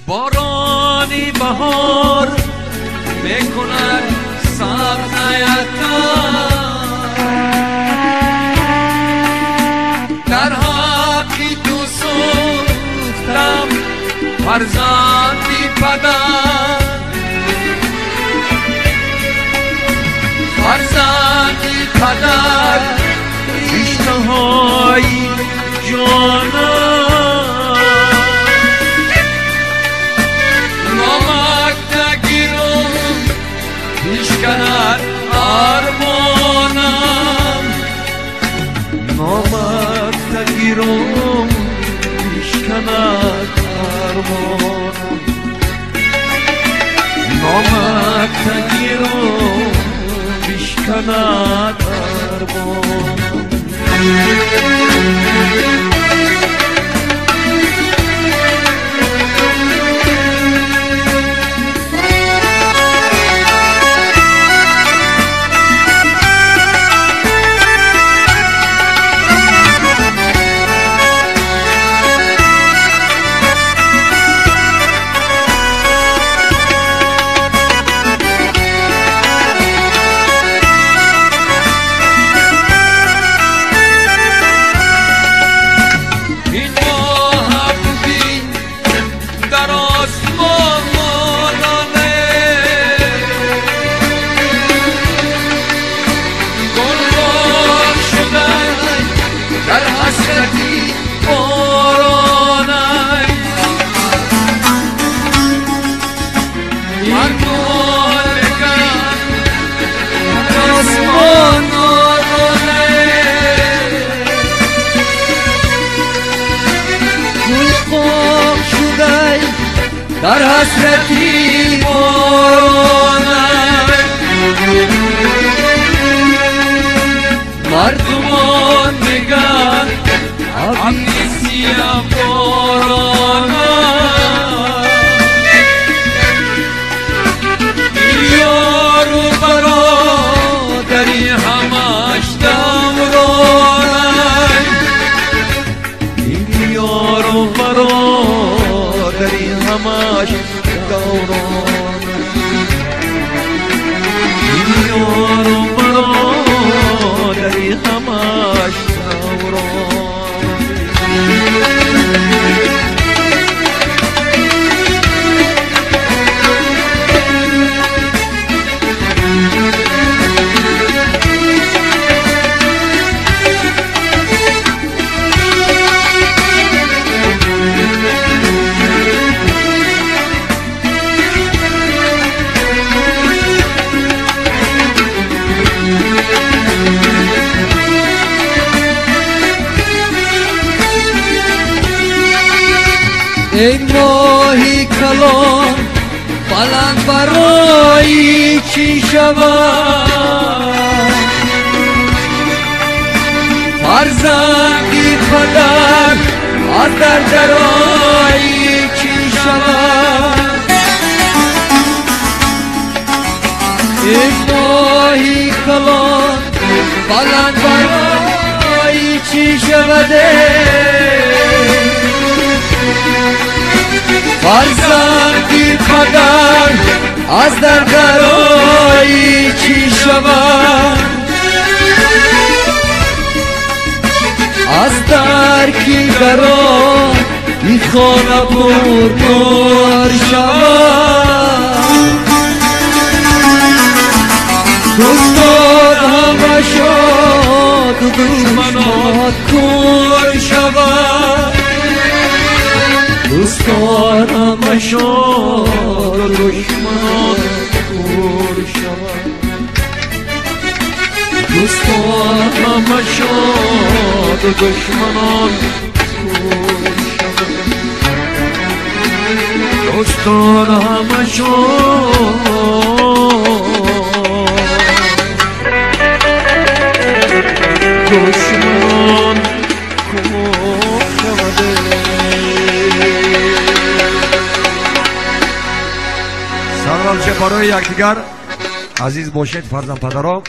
بارانی بهار میکند سبزی‌ها در حقی تو سوختم فرزندی پدر فرزندی پدر اشتهای جانم نامک نگیرم پیشکند ارمانم نامک نگیرم پیشکند ارمانم نامک نگیرم پیشکند ارمانم در حسرتی بارانم مردمان میگن عبیسیم بارانم این یار و برادری همش دورانم این یار و برادری همش دوران این یار و برادری همش دوران ای ماهی کلان بلند برای چی شود فرزندی پدر از در درای چی شود ای ماهی کلان بلند برای چی شود فرزندی پدر از در درای چی شود از در کی درا این خانه پرکار شود دوستان همه شاد و دشمنات کور شود دوستان همه شاد و دشمنان کور شود دوستان همه شاد و دشمنان کور شود دوستان همه شاد دشمنان کور شود سلام چه برای یکدیگر عزیز باشید فرزند پدرام.